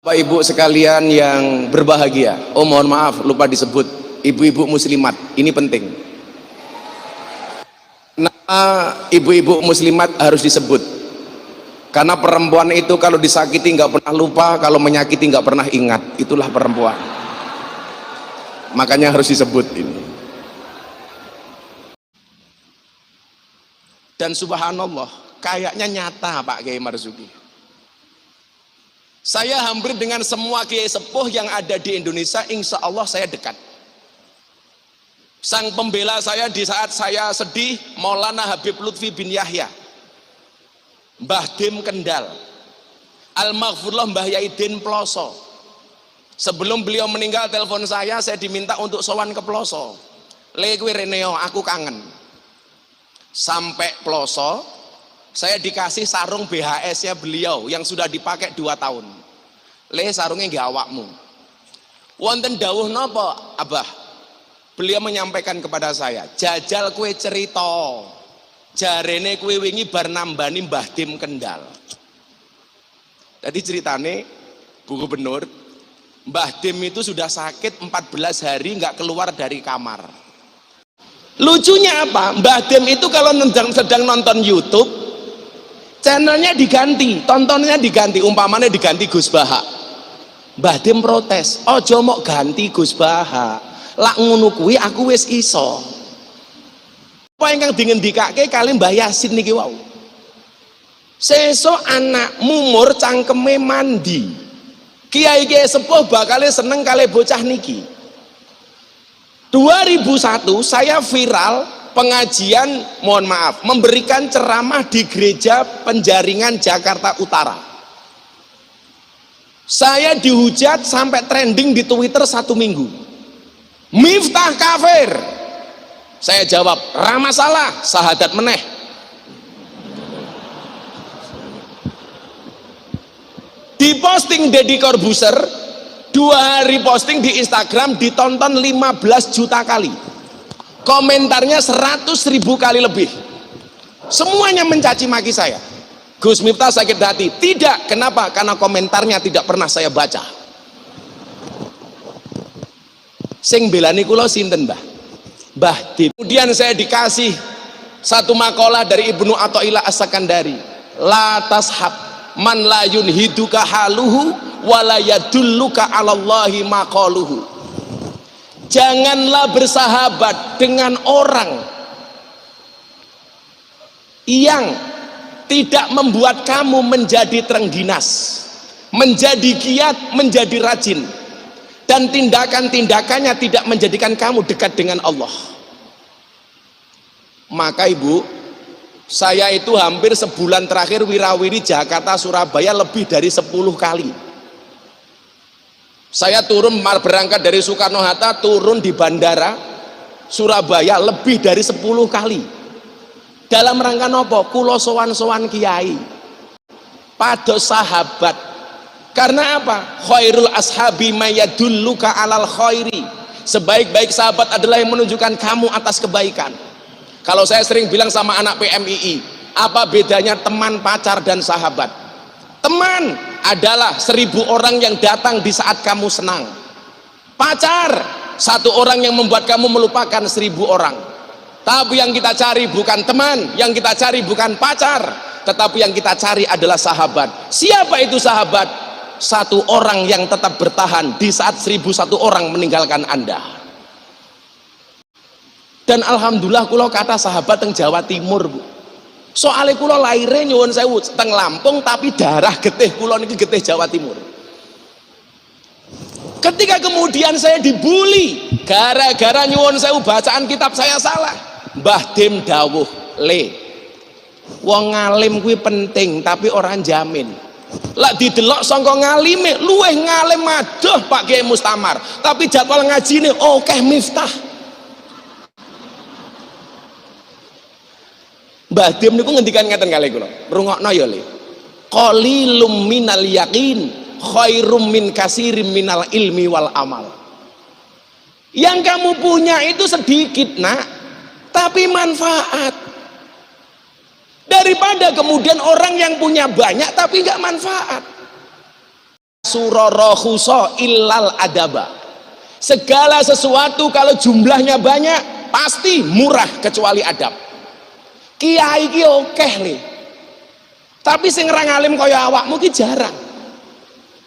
Bapak Ibu sekalian yang berbahagia, mohon maaf lupa disebut ibu-ibu muslimat, ini penting. Nama ibu-ibu muslimat harus disebut, karena perempuan itu kalau disakiti nggak pernah lupa, kalau menyakiti nggak pernah ingat, itulah perempuan. Makanya harus disebut ini. Dan subhanallah, kayaknya nyata Pak Kiai Marzuki. Saya hampir dengan semua kiai sepuh yang ada di Indonesia, insya Allah saya dekat. Sang pembela saya di saat saya sedih, Maulana Habib Lutfi bin Yahya, Mbah Dim Kendal, Al-Maghfurullah Mbah Yaidin Ploso. Sebelum beliau meninggal telepon saya diminta untuk sowan ke Ploso. Lekwi Reneo, aku kangen. Sampai Ploso, saya dikasih sarung BHS-nya beliau yang sudah dipakai 2 tahun. Sarungnya nggak awakmu. Wonten dawuh napa, Abah? Beliau menyampaikan kepada saya, jajal kue cerita. Jarene kue wingi bar nambani Mbah Dim Kendal. Jadi ceritane, Bu Gubernur, Mbah Dim itu sudah sakit 14 hari nggak keluar dari kamar. Lucunya apa? Mbah Dim itu kalau sedang nonton YouTube, channelnya diganti, tontonnya diganti, umpamanya diganti Gus Baha. Mbah Dim protes, ojo mok ganti Gus Baha, lak ngono kuwi aku wis iso. Apa ingkang dingendikake kali Mbah Yasin niki wau, sesuk anakmu mur cangkeme mandi, kiai-kiai sepuh bakal seneng kali bocah niki. 2001 saya viral pengajian, mohon maaf, memberikan ceramah di gereja Penjaringan Jakarta Utara. Saya dihujat sampai trending di Twitter 1 minggu. Miftah kafir. Saya jawab, ramasalah, sahadat meneh. Di posting Deddy Corbuzier, 2 hari posting di Instagram ditonton 15 juta kali. Komentarnya 100.000 kali lebih. Semuanya mencaci maki saya. Gus Miftah sakit hati. Tidak, kenapa? Karena komentarnya tidak pernah saya baca. Sing belani kula sinten, Mbah? Mbah Dim. Kemudian saya dikasih satu makalah dari Ibnu Athaillah As-Sakandari. La tashab man la yunhiduka haluhu wa la yadulluka 'alallahi maqaluhu. Janganlah bersahabat dengan orang yang tidak membuat kamu menjadi terengginas, menjadi giat, menjadi rajin, dan tindakan-tindakannya tidak menjadikan kamu dekat dengan Allah. Maka Ibu, saya itu hampir sebulan terakhir wirawiri Jakarta Surabaya lebih dari 10 kali. Saya turun berangkat dari Soekarno-Hatta, turun di bandara Surabaya lebih dari 10 kali. Dalam rangka nopo? Kulo sowan-sowan kiai, pados sahabat. Karena apa? Khairul ashabi mayadulluka alal khairi. Sebaik-baik sahabat adalah yang menunjukkan kamu atas kebaikan. Kalau saya sering bilang sama anak PMII, apa bedanya teman, pacar, dan sahabat? Teman adalah 1000 orang yang datang di saat kamu senang. Pacar, 1 orang yang membuat kamu melupakan 1000 orang. Tapi yang kita cari bukan teman, yang kita cari bukan pacar, tetapi yang kita cari adalah sahabat. Siapa itu sahabat? 1 orang yang tetap bertahan di saat 1001 orang meninggalkan Anda. Dan alhamdulillah kula kata sahabat teng Jawa Timur, Bu. Soalnya kula lahirnya nyuwun sewu teng Lampung, tapi darah getih kula niki getih Jawa Timur. Ketika kemudian saya dibully gara-gara nyuwun sewu bacaan kitab saya salah, Mbah Dim dawuh, wong ngalim kuwi penting tapi orang jamin. Lak didelok sangka ngalime, luweh ngalim adoh Pak Kiai Mustamar, tapi jadwal ngajine akeh Miftah. Mbah Dim niku ngendikan ngeten kali kula, rungokno ya Le. Qalilum minal yaqin khairum min kasirim minal ilmi wal amal. Yang kamu punya itu sedikit, Nak, tapi manfaat. Daripada kemudian orang yang punya banyak tapi nggak manfaat. kasura rakhusa illal adaba. Segala sesuatu kalau jumlahnya banyak pasti murah kecuali adab. Kiai ki akeh le, tapi sing ra ngalim kaya awakmu ki jarang.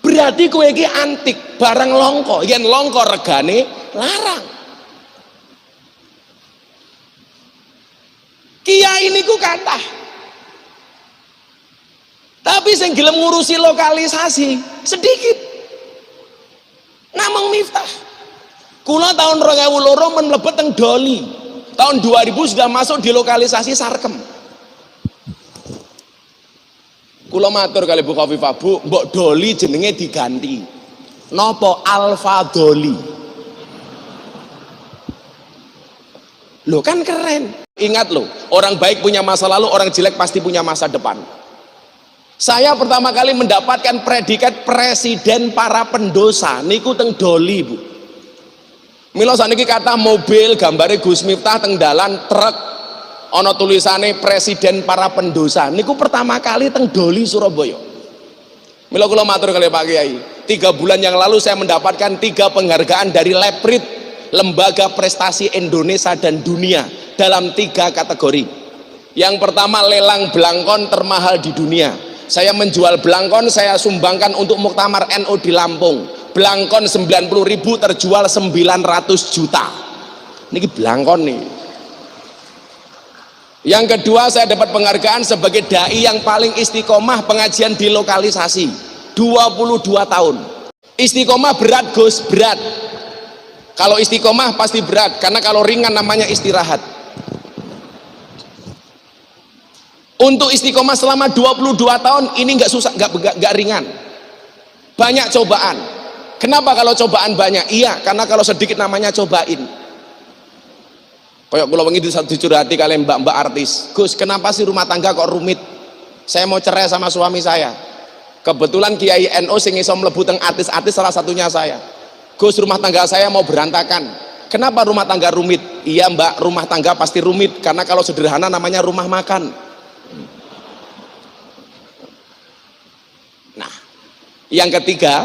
Berarti kowe iki antik, barang longko. Yen longko regane larang. Kiai niku kathah, tapi sing gelem ngurusi lokalisasi sedikit. Namung Miftah. Kula tahun 2002 men mlebet teng Doli. Tahun 2000 sudah masuk di lokalisasi Sarkem. Kula matur kali Bu Khofifah, Bu, mbok Doli jenenge diganti. Napa Alfa Doli? Loh kan keren. Ingat loh, orang baik punya masa lalu, orang jelek pasti punya masa depan. Saya pertama kali mendapatkan predikat presiden para pendosa niku teng Doli, Bu. Mila saniki kata mobil gambare Gus Miftah teng dalan truk ana tulisane presiden para pendosa niku pertama kali teng Doli Surabaya. Mila kula matur kali Pak Kiai, 3 bulan yang lalu saya mendapatkan 3 penghargaan dari Leprit, Lembaga Prestasi Indonesia dan Dunia, dalam 3 kategori. Yang pertama lelang belangkon termahal di dunia. Saya menjual belangkon, saya sumbangkan untuk Muktamar NU di Lampung. Belangkon 90.000 terjual 900 juta. Niki belangkon nih. Yang kedua saya dapat penghargaan sebagai dai yang paling istiqomah pengajian di lokalisasi. 22 tahun. Istiqomah berat Gus, berat. Kalau istiqomah pasti berat, karena kalau ringan namanya istirahat. Untuk istiqomah selama 22 tahun ini nggak susah, nggak ringan. Banyak cobaan. Kenapa kalau cobaan banyak? Iya, karena kalau sedikit namanya cobain. Kayak kula wingi dicurhati kalian mbak-mbak artis. Gus, kenapa sih rumah tangga kok rumit? Saya mau cerai sama suami saya. Kebetulan Kiai NU sing iso mlebu teng artis-artis salah satunya saya. Gus, rumah tangga saya mau berantakan. Kenapa rumah tangga rumit? Iya mbak, rumah tangga pasti rumit karena kalau sederhana namanya rumah makan. Nah, yang ketiga,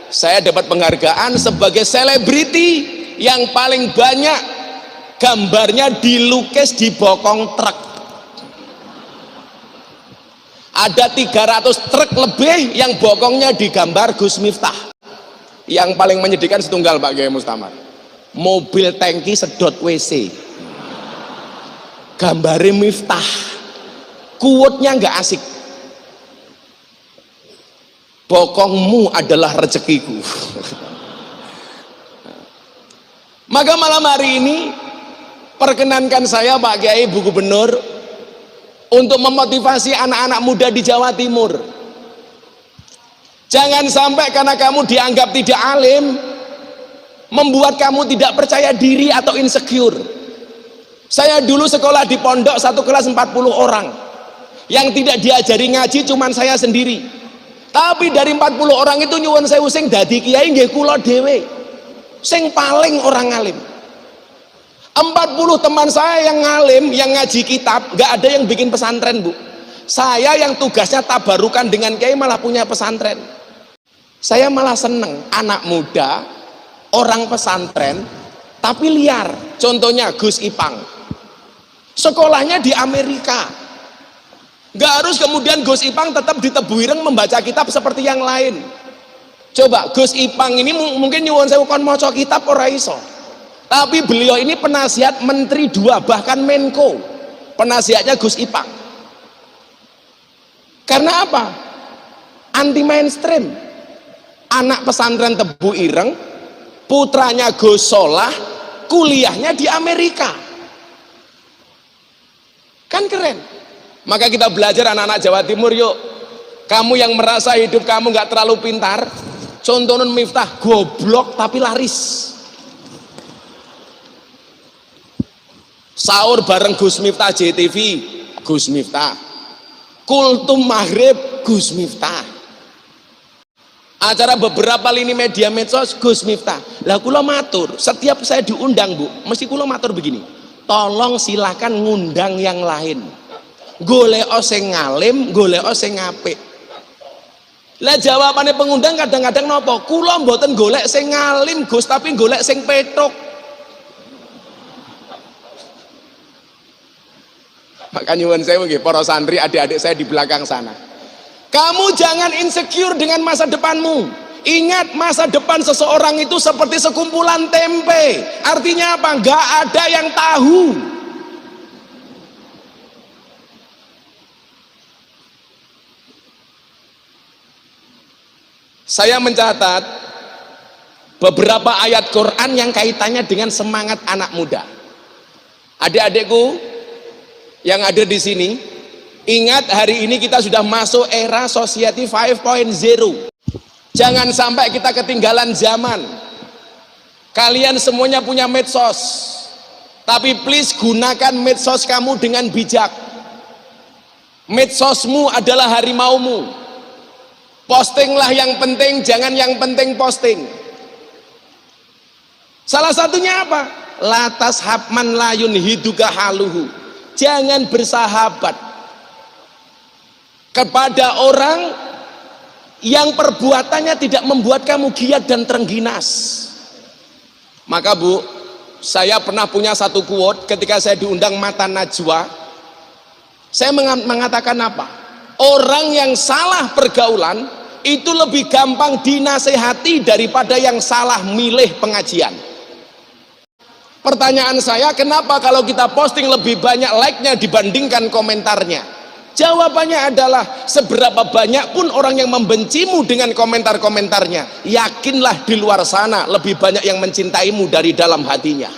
saya dapat penghargaan sebagai selebriti yang paling banyak gambarnya dilukis di bokong truk. Ada 300 truk lebih yang bokongnya digambar Gus Miftah. Yang paling menyedihkan setunggal Pak Kiai Mustamar, mobil tangki sedot WC gambare Miftah, kuotnya nggak asik. Bokongmu adalah rezekiku. Maka malam hari ini perkenankan saya Pak Kiai Bu Gubernur untuk memotivasi anak-anak muda di Jawa Timur. Jangan sampai karena kamu dianggap tidak alim membuat kamu tidak percaya diri atau insecure. Saya dulu sekolah di pondok 1 kelas 40 orang, yang tidak diajari ngaji cuman saya sendiri. Tapi dari 40 orang itu nyuwun sewu sing dadi kiai nggih kula dhewe, sing paling orang alim. 40 teman saya yang ngalim, yang ngaji kitab, nggak ada yang bikin pesantren Bu. Saya yang tugasnya tabarukan dengan kiai malah punya pesantren. Saya malah seneng anak muda, orang pesantren, tapi liar. Contohnya Gus Ipang, sekolahnya di Amerika. Nggak harus kemudian Gus Ipang tetap di Tebuireng membaca kitab seperti yang lain. Coba Gus Ipang ini mungkin nyuwun sewu kon maca kitab ora iso. Tapi beliau ini penasihat menteri 2, bahkan Menko. Penasihatnya Gus Ipang. Karena apa? Anti mainstream. Anak pesantren Tebu Ireng, putranya Gus Solah, kuliahnya di Amerika. Kan keren. Maka kita belajar anak-anak Jawa Timur yuk. Kamu yang merasa hidup kamu nggak terlalu pintar, contohnya Miftah, goblok tapi laris. Sahur bareng Gus Miftah JTV, Gus Miftah. Kultum maghrib, Gus Miftah. Acara beberapa lini media medsos, Gus Miftah. Lah kula matur, setiap saya diundang Bu, mesti kula matur begini, tolong silakan ngundang yang lain. Golek sing ngalim, golek sing apik. Lah jawabannya pengundang kadang-kadang nopo? Kula mboten golek sing ngalim Gus, tapi golek sing petuk. Maka nyuwun sewu nggih para santri, adik-adik saya di belakang sana. Kamu jangan insecure dengan masa depanmu. Ingat, masa depan seseorang itu seperti sekumpulan tempe. Artinya apa? Enggak ada yang tahu. Saya mencatat beberapa ayat Quran yang kaitannya dengan semangat anak muda. Adik-adikku yang ada di sini, ingat hari ini kita sudah masuk era Society 5.0. Jangan sampai kita ketinggalan zaman. Kalian semuanya punya medsos, tapi please gunakan medsos kamu dengan bijak. Medsosmu adalah harimaumu. Postinglah yang penting, jangan yang penting posting. Salah satunya apa? Latas habman layun hiduka haluhu. Jangan bersahabat kepada orang yang perbuatannya tidak membuat kamu giat dan terengginas. Maka Bu, saya pernah punya satu quote ketika saya diundang Mata Najwa. Saya mengatakan apa? Orang yang salah pergaulan itu lebih gampang dinasehati daripada yang salah milih pengajian. Pertanyaan saya, kenapa kalau kita posting lebih banyak like-nya dibandingkan komentarnya? Jawabannya adalah seberapa banyak pun orang yang membencimu dengan komentar-komentarnya, yakinlah di luar sana lebih banyak yang mencintaimu dari dalam hatinya.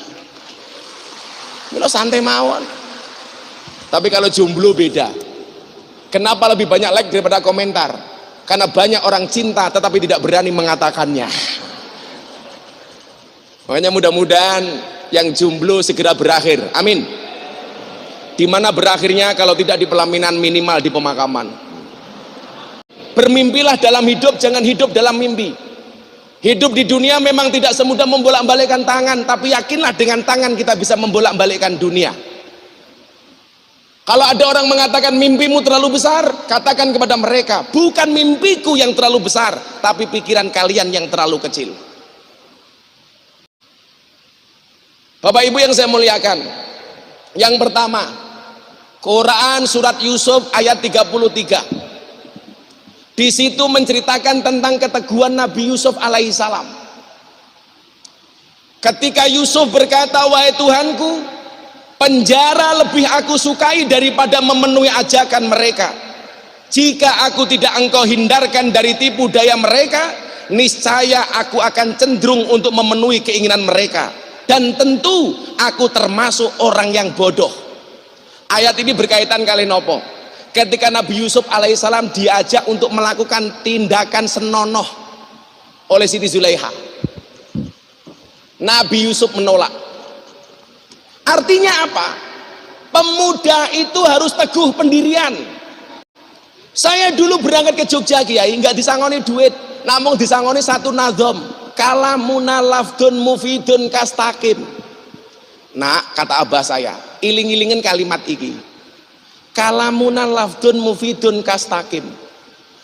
Milo santai mawon. Tapi kalau jomblo beda. Kenapa lebih banyak like daripada komentar? Karena banyak orang cinta tetapi tidak berani mengatakannya. Makanya mudah-mudahan yang jomblo segera berakhir, amin. Dimana berakhirnya kalau tidak di pelaminan, minimal di pemakaman. Bermimpilah dalam hidup, jangan hidup dalam mimpi. Hidup di dunia memang tidak semudah membolak-balikkan tangan, tapi yakinlah dengan tangan kita bisa membolak-balikkan dunia. Kalau ada orang mengatakan mimpimu terlalu besar, katakan kepada mereka, bukan mimpiku yang terlalu besar, tapi pikiran kalian yang terlalu kecil. Bapak Ibu yang saya muliakan, yang pertama, Quran surat Yusuf ayat 33. Di situ menceritakan tentang keteguhan Nabi Yusuf alaihissalam. Ketika Yusuf berkata, wahai Tuhanku, penjara lebih aku sukai daripada memenuhi ajakan mereka. Jika aku tidak engkau hindarkan dari tipu daya mereka, niscaya aku akan cenderung untuk memenuhi keinginan mereka. Dan tentu aku termasuk orang yang bodoh. Ayat ini berkaitan kali nopo. Ketika Nabi Yusuf alaihissalam diajak untuk melakukan tindakan senonoh oleh Siti Zulaiha, Nabi Yusuf menolak. Artinya apa? Pemuda itu harus teguh pendirian. Saya dulu berangkat ke Jogja Kiai, nggak disangoni duit, namun disangoni satu nazom. Kalamuna lafdun mufidun kastakim. Nah, kata abah saya, iling-ilingin kalimat iki. Kalamuna lafdun mufidun kastakim.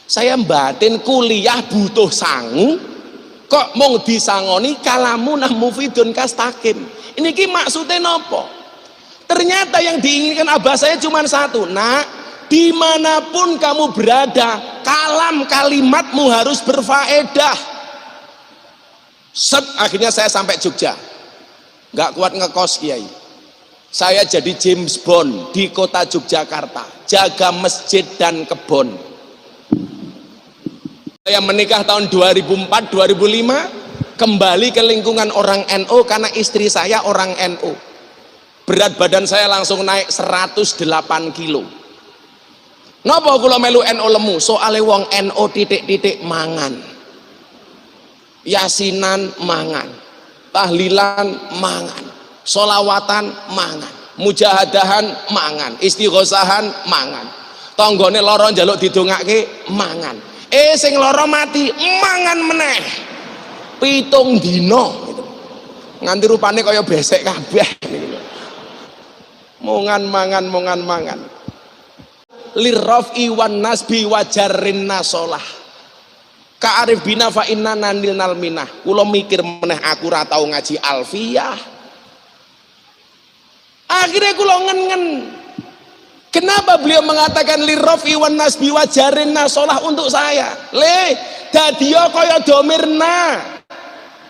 Saya batin kuliah butuh sangu, kok mau disangoni kalamuna mufidun kastakim. Ini ki maksudnya nopo? Ternyata yang diinginkan abah saya cuma satu. Nah, dimanapun kamu berada, kalam kalimatmu harus berfaedah. Set, akhirnya saya sampai Jogja, nggak kuat ngekos Kiai. Saya jadi James Bond di kota Yogyakarta, jaga masjid dan kebon. Saya menikah tahun 2004-2005, kembali ke lingkungan orang NU karena istri saya orang NU. Berat badan saya langsung naik 108 kilo. Napa kula melu NU lemu? Soale wong NU titik-titik mangan. Yasinan mangan, tahlilan mangan, solawatan mangan, mujahadahan mangan, istighosahan mangan, tonggone loro njaluk didongake mangan, sing loro mati mangan meneh 7 dina gitu. Nganti rupane kaya besek kabeh gitu. Mongan mangan lirrafi wan nasbi wajarrin nasolah. Ka'arif bina fa inna nanil nalminah. Kula mikir meneh aku ora tau ngaji alfiyah. Akhirnya kula ngen-ngen. Kenapa beliau mengatakan lirafi wan nasbi wajarin nasolah untuk saya? Dadiyo kaya domirna.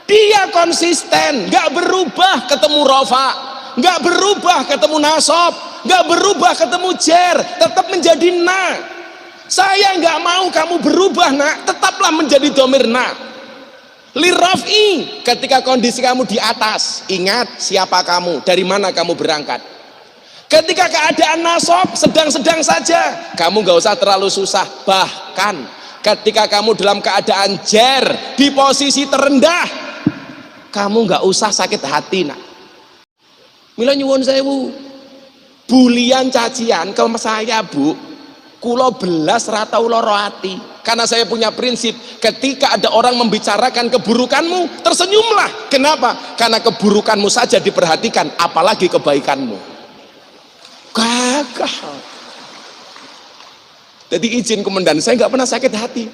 Dia konsisten, nggak berubah ketemu rofa, nggak berubah ketemu nasob, nggak berubah ketemu jer, tetap menjadi na. Saya nggak mau kamu berubah nak, tetaplah menjadi domir na. Lirafi, ketika kondisi kamu di atas, ingat siapa kamu, dari mana kamu berangkat. Ketika keadaan nasob sedang-sedang saja, kamu nggak usah terlalu susah. Bahkan ketika kamu dalam keadaan jer di posisi terendah, kamu nggak usah sakit hati nak. Mila nyuwun sewu, bulian cacian ke saya bu, kulo belas ratau loro hati. Karena saya punya prinsip, ketika ada orang membicarakan keburukanmu, tersenyumlah. Kenapa? Karena keburukanmu saja diperhatikan, apalagi kebaikanmu. Gagal. Jadi izin komandan, saya nggak pernah sakit hati.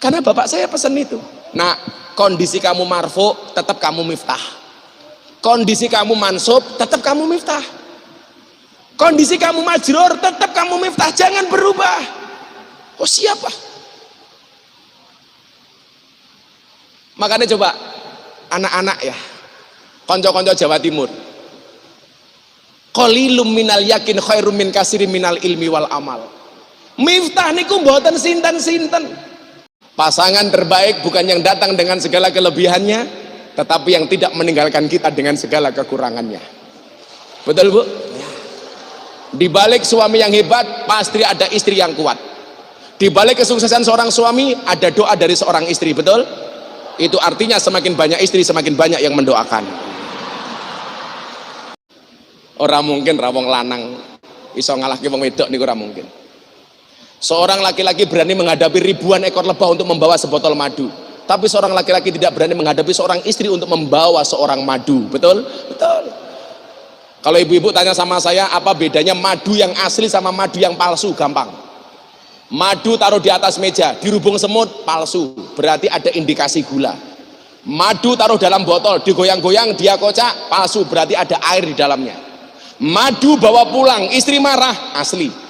Karena bapak saya pesan itu. Nah, kondisi kamu marfu, tetap kamu miftah. Kondisi kamu mansub, tetap kamu miftah. Kondisi kamu majrur, tetap kamu miftah. Jangan berubah. Oh siapa? Makanya coba anak-anak ya, konco-konco Jawa Timur. Qalilum minal yakin khairum min kasirin minal ilmi wal amal. Miftah niku mboten sinten-sinten. Pasangan terbaik bukan yang datang dengan segala kelebihannya, tetapi yang tidak meninggalkan kita dengan segala kekurangannya. Betul bu? Di balik suami yang hebat pasti ada istri yang kuat. Di balik kesuksesan seorang suami ada doa dari seorang istri, betul? Itu artinya semakin banyak istri semakin banyak yang mendoakan. Orang mungkin rawong lanang iso ngalahke wong wedok niku ora mungkin. Seorang laki-laki berani menghadapi ribuan ekor lebah untuk membawa sebotol madu, tapi seorang laki-laki tidak berani menghadapi seorang istri untuk membawa seorang madu. Betul? Betul. Kalau ibu-ibu tanya sama saya apa bedanya madu yang asli sama madu yang palsu, gampang. Madu taruh di atas meja dirubung semut, palsu, berarti ada indikasi gula. Madu taruh dalam botol digoyang-goyang dia kocak, palsu, berarti ada air di dalamnya. Madu bawa pulang istri marah, asli.